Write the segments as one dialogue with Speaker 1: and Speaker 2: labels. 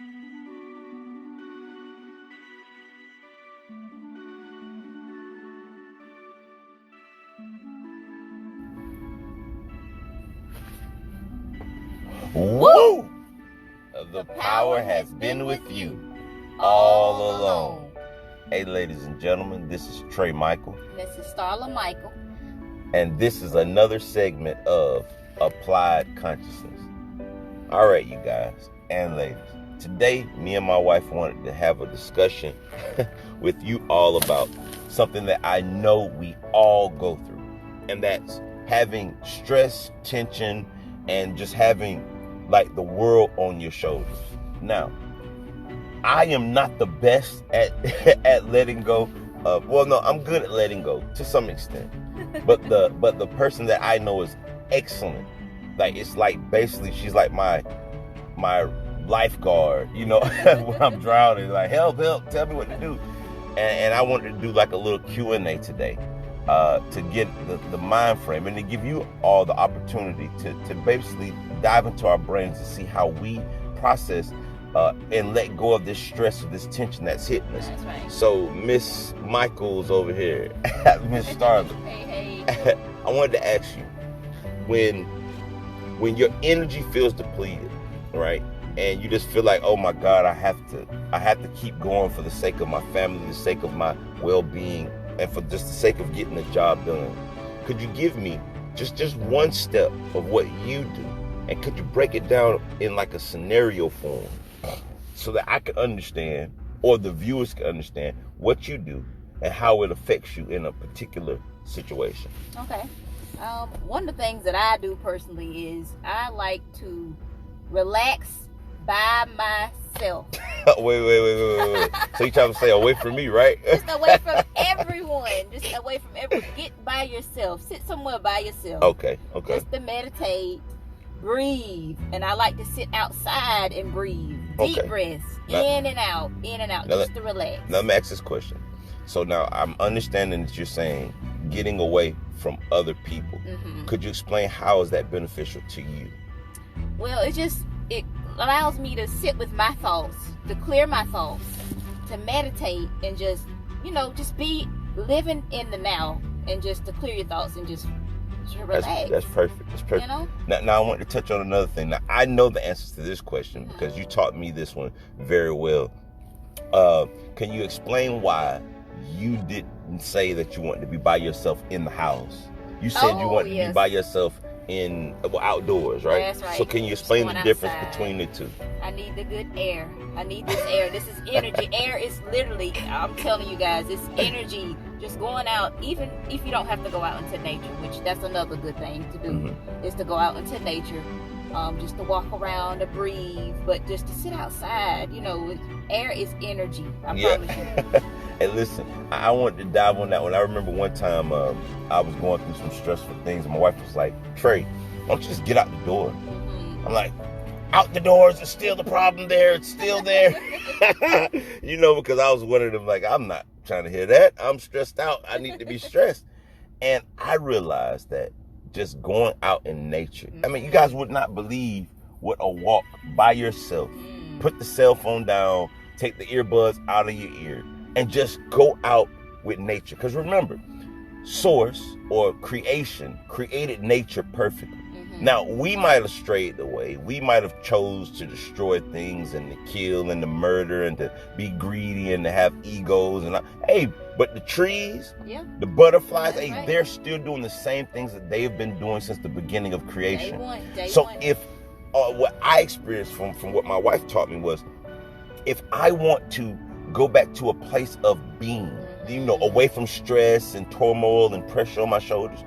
Speaker 1: Woo! The power has been with you all along. Hey, ladies and gentlemen, this is Trey Michael.
Speaker 2: This is Starla Michael.
Speaker 1: And this is another segment of Applied Consciousness. All right, you guys and ladies. Today, me and my wife wanted to have a discussion with you all about something that I know we all go through. And that's having stress, tension, and just having like the world on your shoulders. Now, I am not the best at letting go. I'm good at letting go to some extent. But the person that I know is excellent. Like, it's like basically she's like my lifeguard, you know, when I'm drowning, like help, tell me what to do. And I wanted to do like a little Q&A today to get the mind frame and to give you all the opportunity to basically dive into our brains to see how we process and let go of this stress or this tension that's hitting us.
Speaker 2: That's right.
Speaker 1: So Miss Michael's over here, Miss Starla.
Speaker 2: Hey.
Speaker 1: I wanted to ask you, when your energy feels depleted, right? And you just feel like, oh my God, I have to keep going for the sake of my family, the sake of my well-being, and for just the sake of getting the job done. Could you give me just one step of what you do? And could you break it down in like a scenario form so that I can understand, or the viewers can understand what you do and how it affects you in a particular situation?
Speaker 2: Okay. One of the things that I do personally is I like to relax by myself.
Speaker 1: Wait. So you trying to say away from me, right?
Speaker 2: Just away from everyone. Just away from everyone. Get by yourself. Sit somewhere by yourself.
Speaker 1: Okay.
Speaker 2: Just to meditate, breathe. And I like to sit outside and breathe. Deep breaths. In and out. Just to relax.
Speaker 1: Now let me ask this question. So now I'm understanding that you're saying getting away from other people.
Speaker 2: Mm-hmm.
Speaker 1: Could you explain how is that beneficial to you?
Speaker 2: Well, it allows me to sit with my thoughts, to clear my thoughts, to meditate, and just be living in the now, and just to clear your thoughts and just relax.
Speaker 1: That's perfect. That's perfect.
Speaker 2: You know?
Speaker 1: Now I want to touch on another thing. Now I know the answers to this question because you taught me this one very well. Can you explain why you didn't say that you wanted to be by yourself in the house? You said you wanted to be by yourself outdoors, right?
Speaker 2: That's right.
Speaker 1: So can you explain the difference between the two?
Speaker 2: I need the good air. I need this air. This is energy. Air is literally, I'm telling you guys, it's energy. Just going out, even if you don't have to go out into nature, which that's another good thing to do, is to go out into nature, just to walk around, to breathe, but just to sit outside. Air is energy. I promise you.
Speaker 1: Hey, listen, I wanted to dive on that one. I remember one time I was going through some stressful things, and my wife was like, Trey, why don't you just get out the door? I'm like, out the doors, it's still the problem there. It's still there. Because I was one of them, like, I'm not trying to hear that. I'm stressed out. I need to be stressed. And I realized that just going out in nature, I mean, you guys would not believe what a walk by yourself, put the cell phone down, take the earbuds out of your ear, and just go out with nature. Because remember, source or creation created nature perfectly. Now, we might have strayed away. We might have chose to destroy things and to kill and to murder and to be greedy and to have egos. But the trees, the butterflies, right, they're still doing the same things that they've been doing since the beginning of creation.
Speaker 2: Day one.
Speaker 1: If what I experienced from what my wife taught me was, if I want to go back to a place of being, away from stress and turmoil and pressure on my shoulders,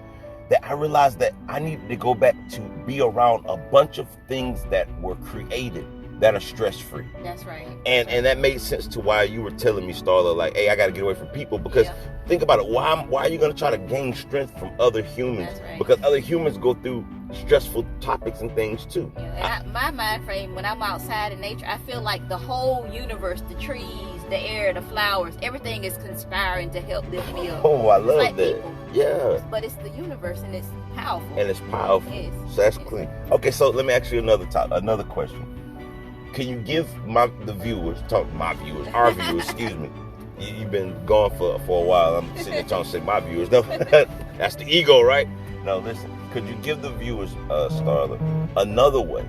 Speaker 1: that I realized that I needed to go back to be around a bunch of things that were created that are stress-free.
Speaker 2: That's right.
Speaker 1: And that made sense to why you were telling me, Starla, like, hey, I got to get away from people, because think about it. Why are you going to try to gain strength from other humans?
Speaker 2: That's right.
Speaker 1: Because other humans go through stressful topics and things too.
Speaker 2: And my mind frame, when I'm outside in nature, I feel like the whole universe, the trees, the air, the flowers, everything is conspiring to help lift me up.
Speaker 1: Oh, I love that.
Speaker 2: People.
Speaker 1: Yeah.
Speaker 2: But it's the universe, and it's powerful.
Speaker 1: And it's powerful.
Speaker 2: Yes.
Speaker 1: So that's clean. Okay, so let me ask you another question. can you give our viewers, excuse me. You've been gone for a while. I'm sitting there trying to say my viewers. No, that's the ego, right? No, listen. Could you give the viewers, Starla, another way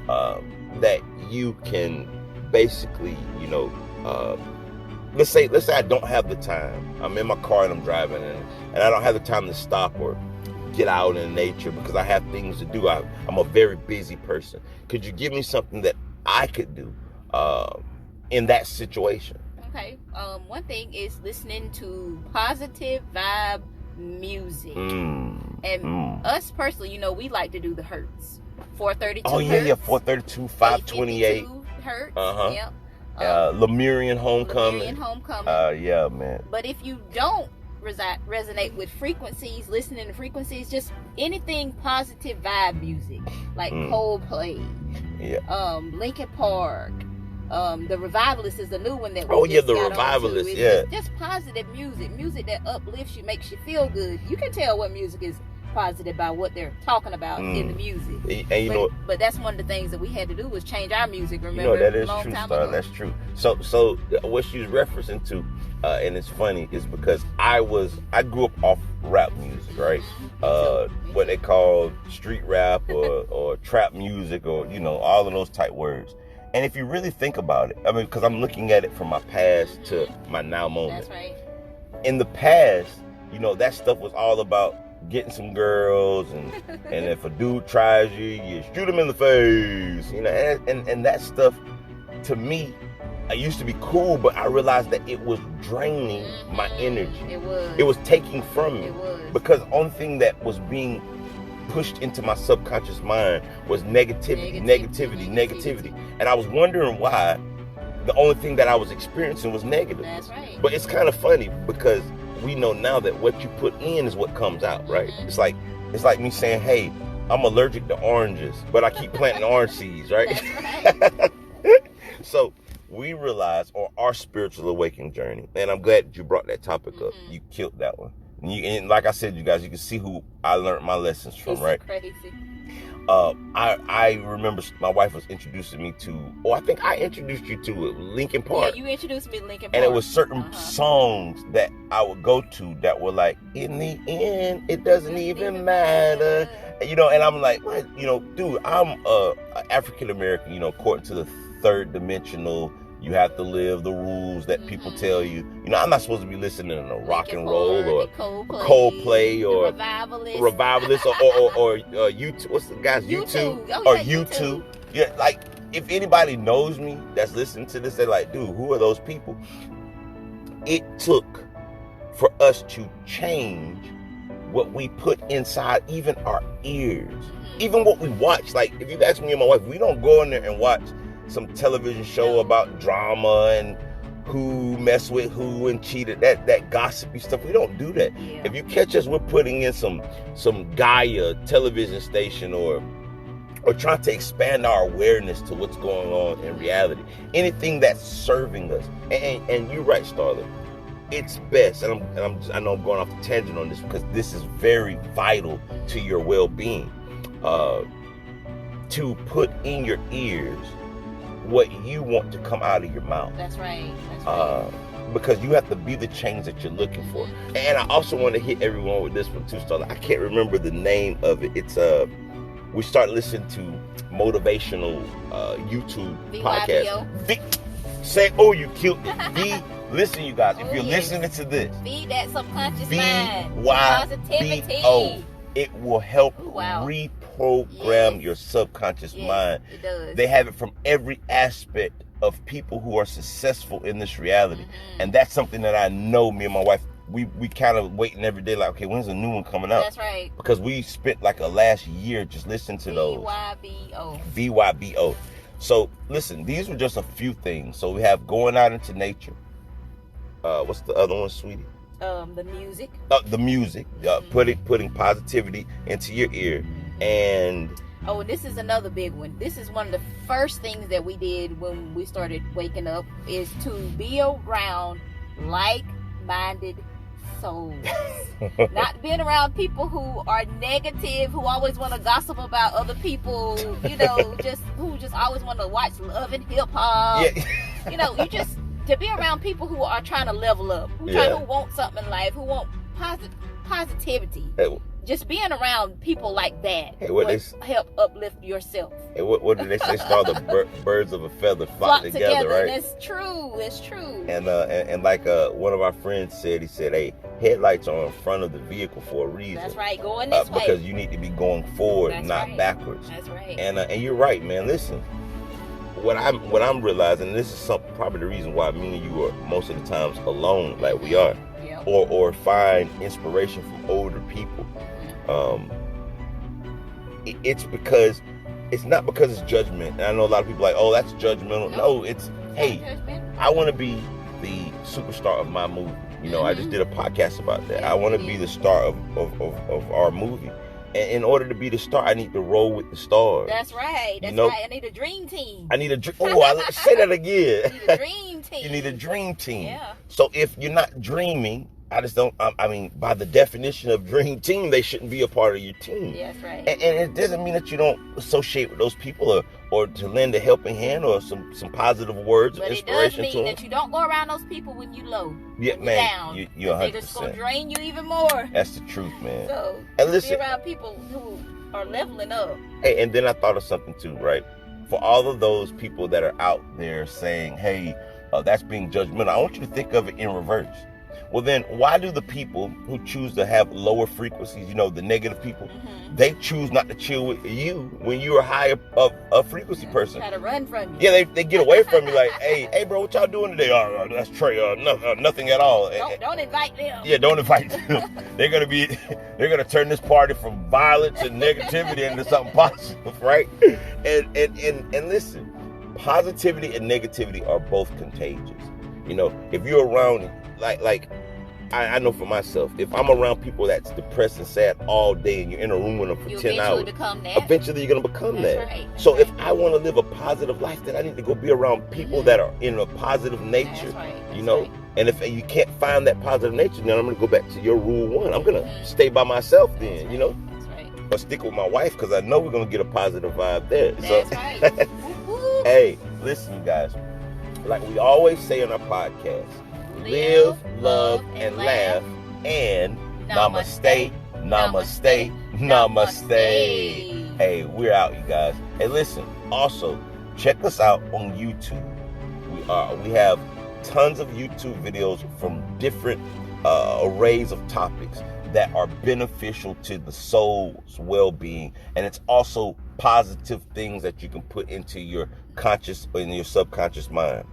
Speaker 1: that you can basically, let's say I don't have the time. I'm in my car and I'm driving, and I don't have the time to stop or get out in nature because I have things to do. I'm a very busy person. Could you give me something that I could do in that situation?
Speaker 2: Okay. One thing is listening to positive vibe music. Us personally, we like to do the hertz. 432
Speaker 1: Oh, yeah,
Speaker 2: hertz.
Speaker 1: yeah, 432, 528.
Speaker 2: Hertz.
Speaker 1: Uh-huh.
Speaker 2: Yep.
Speaker 1: Lemurian Homecoming. Yeah, man.
Speaker 2: But if you don't resonate with frequencies, listening to frequencies, just anything positive vibe music, like Coldplay, Linkin Park, the Revivalist is the new one that we
Speaker 1: the Revivalist,
Speaker 2: just positive music that uplifts you, makes you feel good. You can tell what music is positive by what they're talking about in the music.
Speaker 1: And
Speaker 2: but that's one of the things that we had to do was change our music. Remember,
Speaker 1: that is
Speaker 2: a long
Speaker 1: true,
Speaker 2: time
Speaker 1: Star.
Speaker 2: ago.
Speaker 1: That's true. So what she's referencing to, and it's funny, is because I grew up off rap music, right? What they call street rap or trap music, or all of those type words. And if you really think about it, I mean, because I'm looking at it from my past to my now moment.
Speaker 2: That's right.
Speaker 1: In the past, that stuff was all about getting some girls, and if a dude tries you shoot him in the face, and that stuff, to me, I used to be cool, but I realized that it was draining my energy. It was taking from me. Because the only thing that was being pushed into my subconscious mind was negativity. And I was wondering why the only thing that I was experiencing was negative.
Speaker 2: That's right.
Speaker 1: But it's kind of funny because we know now that what you put in is what comes out, right? It's like me saying, hey, I'm allergic to oranges, but I keep planting orange seeds, right?
Speaker 2: That's right.
Speaker 1: So we realize on our spiritual awakening journey, and I'm glad you brought that topic up. You killed that one. And like I said, you guys, you can see who I learned my lessons from, right?
Speaker 2: Crazy.
Speaker 1: I remember my wife was introducing me to, I think I introduced you to Linkin Park.
Speaker 2: Yeah, you introduced me to Linkin Park.
Speaker 1: And it was certain songs that I would go to that were like, in the end, it doesn't even matter. And I'm like, what? Dude, I'm African American, according to the third dimensional, you have to live the rules that people tell you. I'm not supposed to be listening to rock and roll or Coldplay or Revivalist or YouTube. What's the guys? YouTube. Or YouTube. Yeah, like if anybody knows me that's listening to this, they're like, dude, who are those people? It took for us to change what we put inside, even our ears, even what we watch. Like if you ask me and my wife, we don't go in there and watch some television show about drama and who messed with who and cheated, that gossipy stuff. We don't do that. If you catch us, we're putting in some Gaia television station or trying to expand our awareness to what's going on in reality. Anything that's serving us. And you're right, Starla. It's best, and I know I'm going off the tangent on this because this is very vital to your well-being. To put in your ears what you want to come out of your mouth.
Speaker 2: That's right.
Speaker 1: Because you have to be the change that you're looking for. And I also want to hit everyone with this one too, Starla. I can't remember the name of it. It's we started listening to motivational YouTube podcast. You killed it. Listen, you guys, if you're listening to this,
Speaker 2: feed that subconscious mind.
Speaker 1: Positivity. It will help reprogram your subconscious mind.
Speaker 2: It does.
Speaker 1: They have it from every aspect of people who are successful in this reality. And that's something that I know me and my wife, we kind of waiting every day like, okay, when's a new one coming out?
Speaker 2: That's right.
Speaker 1: Because we spent like a last year just listening to those. VYBO. So listen, these were just a few things. So we have going out into nature. What's the other one, sweetie?
Speaker 2: The music.
Speaker 1: The music. Putting positivity into your ear. And
Speaker 2: this is another big one. This is one of the first things that we did when we started waking up, is to be around like-minded souls. Not being around people who are negative, who always want to gossip about other people, you know, who just always want to watch Love and Hip Hop.
Speaker 1: Yeah.
Speaker 2: You know, to be around people who are trying to level up, who want something in life, who want positivity.
Speaker 1: Hey,
Speaker 2: just being around people like that
Speaker 1: will
Speaker 2: help uplift yourself.
Speaker 1: Hey, what did they say? It's called the birds of a feather flock together, right?
Speaker 2: That's true. It's true.
Speaker 1: And like one of our friends said, he said, "Hey, headlights are in front of the vehicle for a reason."
Speaker 2: That's right. Going this way
Speaker 1: because you need to be going forward, not backwards.
Speaker 2: That's right.
Speaker 1: And you're right, man. Listen, what I'm realizing, and this is probably the reason why me and you are most of the times alone, like we are, or find inspiration from older people. It's because it's not because it's judgment. And I know a lot of people are like, oh, that's judgmental. No, it's hey, I want to be the superstar of my movie. You know, I just did a podcast about that. I want to be the star of our movie. And in order to be the star, I need to roll with the stars.
Speaker 2: That's right. That's right. I need a dream team.
Speaker 1: I say that again.
Speaker 2: You need a dream team.
Speaker 1: You need a dream team.
Speaker 2: Yeah.
Speaker 1: So if you're not dreaming, I just don't, I mean, by the definition of dream team, they shouldn't be a part of your team.
Speaker 2: Yeah, that's right.
Speaker 1: And it doesn't mean that you don't associate with those people or to lend a helping hand or some positive words of inspiration to them.
Speaker 2: But it does mean that you don't go around those people when you low.
Speaker 1: Yeah,
Speaker 2: when
Speaker 1: man, you're 100%.
Speaker 2: They're just going to drain you even more.
Speaker 1: That's the truth, man.
Speaker 2: So,
Speaker 1: and listen,
Speaker 2: be around people who are leveling up.
Speaker 1: Hey, and then I thought of something too, right? For all of those people that are out there saying, hey, that's being judgmental, I want you to think of it in reverse. Well, then why do the people who choose to have lower frequencies, you know, the negative people, they choose not to chill with you when you're a higher frequency person?
Speaker 2: Try to run from you.
Speaker 1: Yeah, they get away from you like, hey, bro, what y'all doing today? That's Trey. Nothing at all.
Speaker 2: Don't invite them.
Speaker 1: Yeah, don't invite them. They're gonna turn this party from violence and negativity into something positive, right? And listen, positivity and negativity are both contagious. You know, if you're around like I know for myself, if I'm around people that's depressed and sad all day and you're in a room with them for 10 hours, eventually you're going to become that.
Speaker 2: Right.
Speaker 1: So if I want to live a positive life, then I need to go be around people that are in a positive nature, you know? And if you can't find that positive nature, then I'm going to go back to your rule one. I'm going to stay by myself then, you know?
Speaker 2: That's right.
Speaker 1: Or stick with my wife because I know we're going to get a positive vibe there.
Speaker 2: That's right.
Speaker 1: Hey, listen, you guys. Like we always say on our podcast, live, love, and laugh, and namaste, namaste, namaste. Hey, we're out, you guys. Hey, listen, also, check us out on YouTube. We have tons of YouTube videos from different arrays of topics that are beneficial to the soul's well-being, and it's also positive things that you can put into your conscious or in your subconscious mind,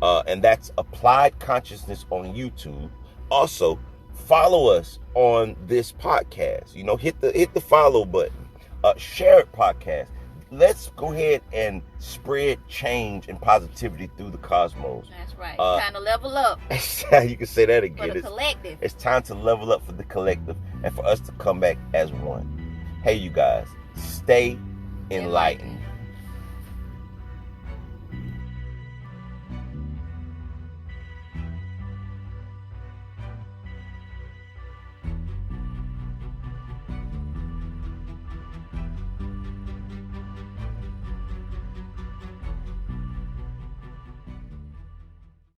Speaker 1: and that's Applied Consciousness on YouTube. Also, follow us on this podcast. You know, hit the follow button. Share it, podcast. Let's go ahead and spread change and positivity through the cosmos.
Speaker 2: That's right. Time to level up.
Speaker 1: You can say that again.
Speaker 2: For the collective.
Speaker 1: It's time to level up for the collective and for us to come back as one. Hey, you guys, stay enlightened.